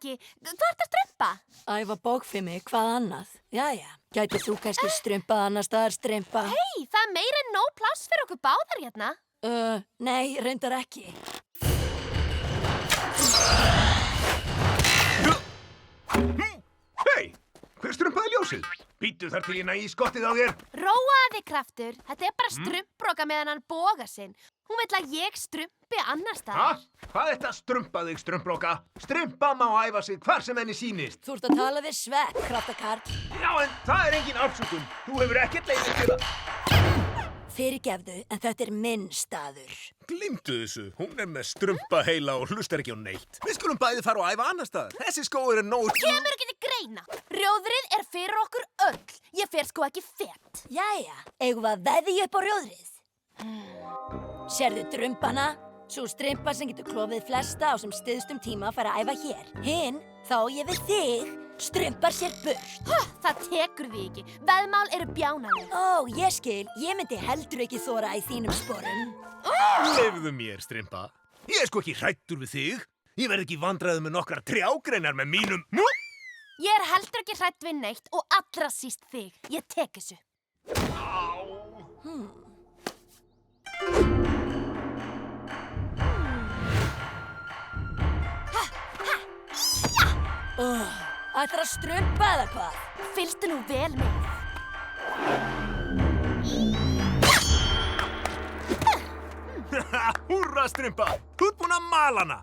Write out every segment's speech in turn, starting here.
ekki. Hvað ertu að strumpa? Æfa bókfimi, hvað annað? Jæja, gætir þú kannski strumpað annars staðar, strumpa? Hey, það er meira en nóg pláss fyrir okkur báðar hérna. Nei, reyndar ekki. Hei, hver strumpaði ljósið? Bíddu þar til ég næ í skottið á þér. Róaði kraftur, þetta er bara strumpbroka meðan hann bogar sinn. Hún vill að ég strumpi annar staðar. Hvað er þetta strumpa þig, strumpbroka? Strumpa má æfa sig hvar sem henni sýnist. Þú ert að tala við Svepp, kraftakarl. Já, en það er engin afsökun. Þú hefur ekkert leyfi til það. Fyrirgefðu, en þetta er minn staður. Gleymdu þessu. Hún er með strumpa heila og hlustar ekki á neitt. Við skulum bæði fara og æfa annar staðar. Þessi skóur er nóg... Kemur ekki til greina. Rjóðrið er fyrir okkur öll. Ég fer sko ekki fett. Jæja, eigum við að veðja upp á rjóðrið? Sérðu drumbana? Sú strumpa sem getur klofið flesta á sem styðstum tíma fara að æfa hér. Hinn, þá ég við þig, strumpar sér burt. Það tekur því ekki. Veðmál eru bjánaleg. Ó, ég skil. Ég myndi heldur ekki þora í þínum sporum. Leyfðu mér, strumpa. Ég er sko ekki hræddur við þig. Ég verð ekki vandræður með nokkrar trjágreinar með mínum... Ég er heldur ekki hrædd við neitt og allra síst þig. Ég tek þessu. Ætlar að strumpa eða hvað? Fylgstu nú vel með. Húrra, strumpa! Þú ert búin að mala hana!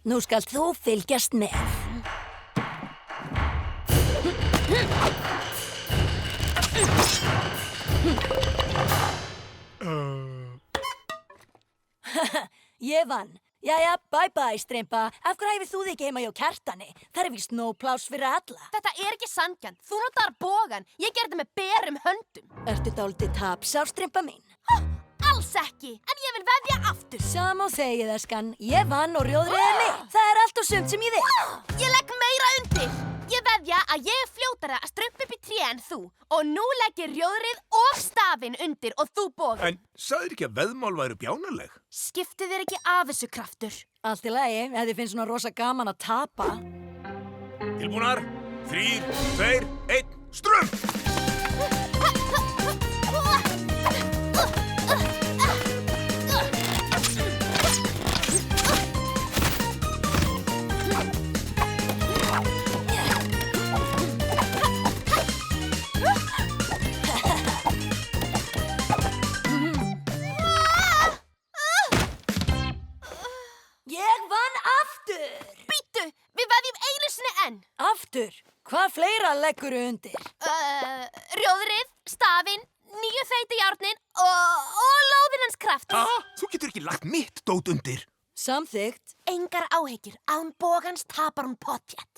Nú skalt þú fylgjast með. Ég vann. Jæja, bye-bye, strumpa. Af hverju æfir þú þig ekki heima hjá Kjartani? Það er víst nóg pláss fyrir alla. Þetta er ekki sanngjarnt. Þú notar bogann. Ég gerði þetta með berum höndum. Ertu dálítið tapsár, strumpa mín? Alls ekki. En ég vil veðja aftur. Sam og þegið, eskan. Ég vann og rjóðrið er mitt. Það er allt og sumt sem ég vil. Ég legg meira undir. Ég veðja að ég er fljótara að strumpa upp í tré en þú. Og nú legg ég rjóðrið og stafinn undir og þú bogar. En sagðir ekki að veðmál væru bjánaleg? Skiptu þér ekki af þessu kraftur. Allt í lagi, ef þið finnst svona rosa gaman að tapa. Tilbúnar? 3, 2, 1, strump! Ég vann aftur! Bíddu, við veðjum einu sinni enn. Aftur? Hvað fleira leggurðu undir? Rjóðrið, stafinn, 9 þeytijárnin og lóðinn hans kraftur. Þú getur ekki lagt mitt dót undir. Samþykkt. Engar áhyggjur, án bogans tapar hún pottþétt.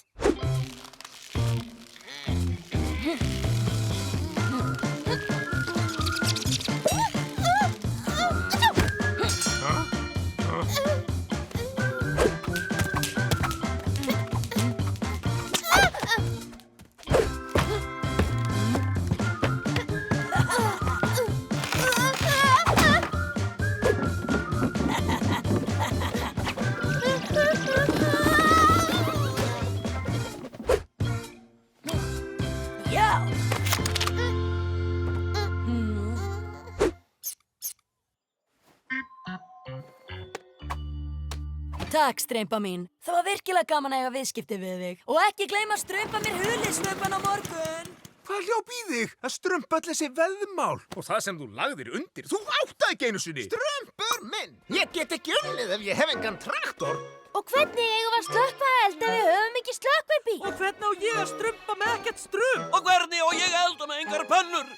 Takk, strumpa mín. Það var virkilega gaman að eiga viðskipti við þig. Og ekki gleyma að strumpa mér huliðsnöpan á morgun. Hvað hljóp í þig? Að strumpa öll þessi veðmál. Og það sem þú lagðir undir. Þú áttaði ekki einu sinni. Strumpur minn! Ég get ekki unnið ef ég hef engan traktor. Og hvernig eigum við að slökkva eld ef við höfum ekki slökkvibíl? Og hvernig á ég að strumpa með ekkert strum? Og hvernig á ég að elda með engar pönnur?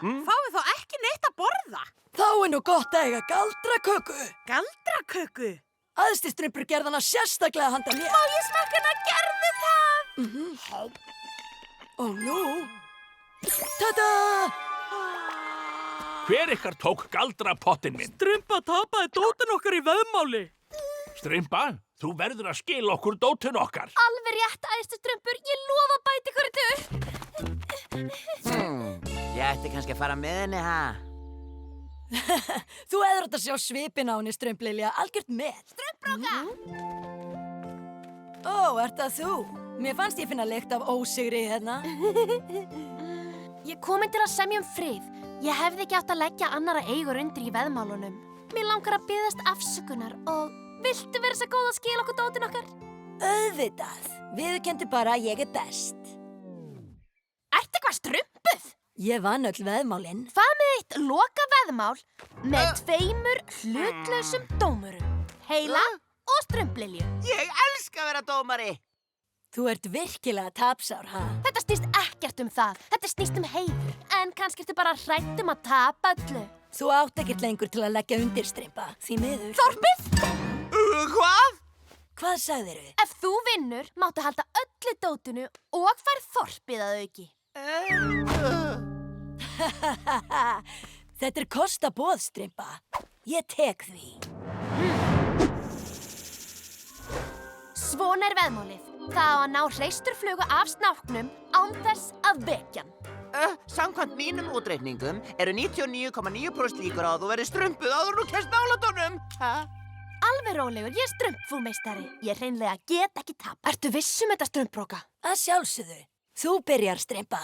Fáum þá ekki neitt að borða? Þá er nú gott að eiga galdraköku. Galdraköku? Aðstistrumpur gerði hana sérstaklega handa mér. Má ég smakka hana, gerðu það? Og nú... Tada! Hver ykkar tók galdrapottin minn? Strumpa tapaði dótin okkar í veðmáli. Strumpa, þú verður að skila okkur dótin okkar. Alveg rétt, æðstustrumpur. Ég lofa að bæta ykkur þetta upp. Ég ætti kannski að fara með henni, ha? Þú hefur átt að sjá svipinn á henni, Strump Lilja, algjört með. Strumpbroka! Ó, ert það þú? Mér fannst ég finna lykt af ósigri hérna. Ég komin til að semja frið. Ég hefði ekki átt að leggja annara eigur undir í veðmálunum. Mér langar að biðjast afsökunar og viltu vera svo góð að skila okkur dótin okkar? Auðvitað. Viðurkenndu bara að ég best. Ertu eitthvað strumpuð? Ég vann öll veðmálin. Hvað með eitt loka veðmál með 2 hlutlausum dómurum? Heila og strumplilju. Ég elska að vera dómari. Þú ert virkilega tapsár, ha? Þetta snýst ekkert það. Þetta snýst heiður. En kannski ertu bara hrædd að tapa öllu. Þú átt ekkert lengur til að leggja undir, Strympa. Því miður. Þorpið? Hvað? Hvað sagðirðu? Ef þú vinnur, máttu halda öllu dótinu og fær þorpið að auki. Þetta er kostaboð, Strympa. Ég tek því. Svona er veðmálið. Það á að ná hreisturflugu af snáknum án þess að vekja hann. Samkvæmt mínum útreikningum eru 99,9% líkur á að þú verið strumpuð áður nú kemst nálatónum. Alveg rólegur, ég er strumpfúmeistari. Ég hreinlega get ekki tap. Ertu viss þetta strumpróka? Að sjálfsögðu. Þú byrjar, Strympa.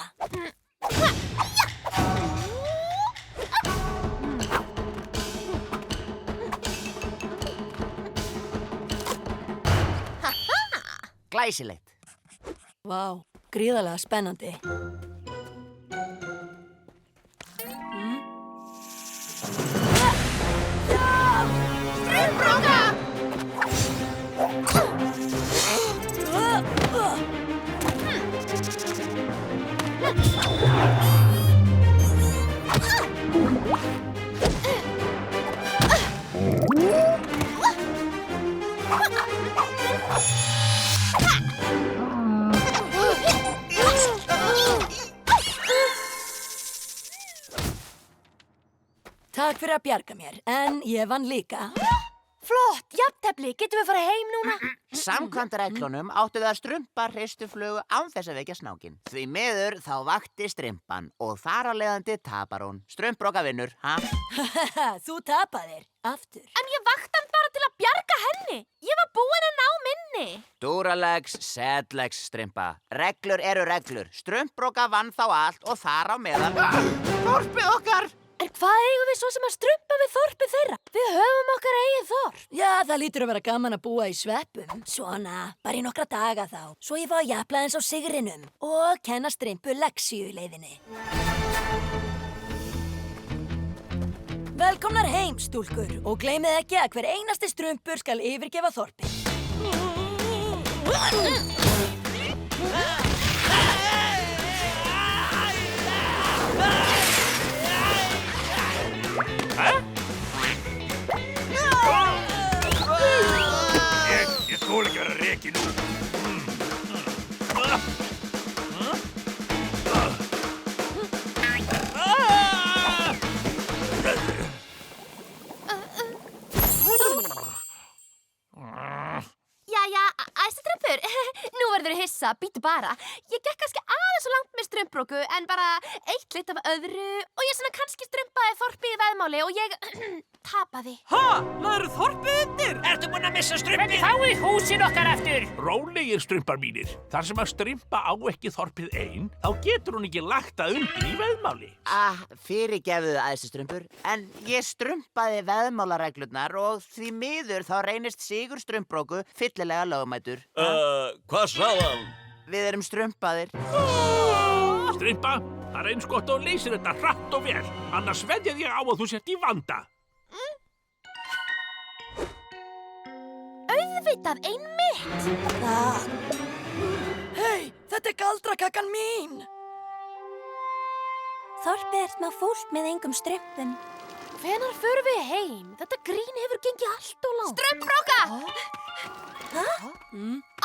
Glæsilegt. Vá, gríðarlega spennandi. Strumpróka! Takk fyrir að bjarga mér, en ég vann líka. Flott, jafntefli, getum við farið heim núna? Samkvæmt reglunum áttu við að strumpa hreistuflugu án þess að vekja snákinn. Því miður þá vakti strumpan og þar á leiðandi tapar hún. Strumpróka vinnur, ha? Þú tapaðir, aftur. En ég vakti hann bara til að bjarga henni. Ég var búin að ná minni. Duralegs, sedlegs, strumpa. Reglur eru reglur. Strumpróka vann þá allt og þar á meðal. Þorpið okkar! En hvað eigum við svo sem að strumpa við þorpið þeirra? Við höfum okkar eigið þorp. Já, það lítur að vera gaman að búa í sveppum. Svona, bara í nokkra daga þá. Svo ég fá að japla eins á sigrinum og kenna Strympu leksíu í leiðinni. Velkomnar heim, stúlkur, og gleymið ekki að hver einasti strumpur skal yfirgefa þorpið. Ég þoli ekki vera rekin nú. Jæja, æstustrumpur, nú verður hissa, býtu bara. Ég gekk kannski aðeins svo langt með strumpróku en bara eitt lit af öðru og ég svona kannski strumpaði þorpið í veðmáli og ég tapaði. Ha? Laður þorpið undir? Ertu búinn að missa strumpið? Þá í húsin okkar aftur. Rólegir strumpar mínir. Þar sem að strumpa á ekki þorpið ein, þá getur hún ekki lagt það undir í veðmáli. Fyrirgefðu æðstustrumpur, en ég strumpaði veðmálareglurnar og því miður þá reynist sigur strumpróku fyllilega lögmætur. Hvað sagðan? Við erum strumpaðir. Strumpa, það er eins gott og leysir þetta hratt og vel. Annars veðjað ég á að þú sért í vanda. Auðvitað einmitt. Hei, þetta er galdrakakkan mín! Þorpið er smá fúlt með engum strumpum. Hvenær förum við heim? Þetta grín hefur gengið allt og langt. Strumpróka!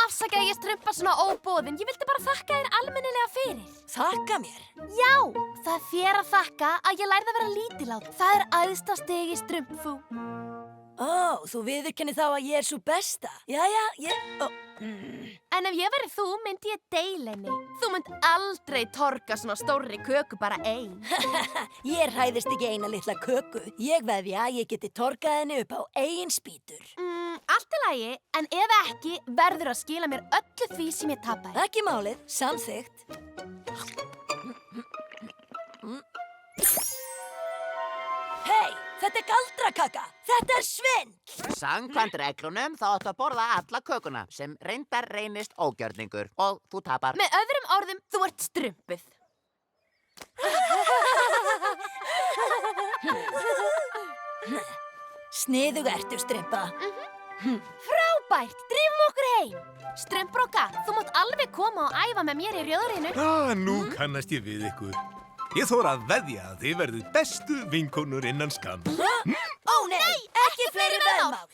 Afsakaði ég strumpa svona óboðin. Ég vildi bara þakka þér almennilega fyrir. Þakka mér. Já, það er þér að þakka að ég lærði að vera lítilát. Það er æðsta stig í strumpfú. Ó, þú viðurkennir þá að ég er svo besta. Jæja, En ef ég verið þú, myndi ég deila henni. Þú mynd aldrei torka svona stórri köku bara ein. Ég hræðist ekki eina litla köku. Ég veðja að ég geti torkað henni upp á eigin spýtur. Allt í lagi, en ef ekki verður að skila mér öllu því sem ég tapaði. Ekki málið, samþykkt. Hei, þetta er galdrakaka. Þetta er svindl. Samkvæmt reglunum þá áttu að borða alla kökuna sem reyndar reynist ógjörningur og þú tapar. Með öðrum orðum, þú ert strumpuð. Sniðug ertu, strumpa. Frábært, drífum okkur heim. Strumpbroka, þú mátt alveg koma og æfa með mér í rjóðrinu. Nú kannast ég við ykkur. Ég þóra að veðja að þið verðið bestu vinkonur innan skamms. Ó nei, ekki fleiri veðmál.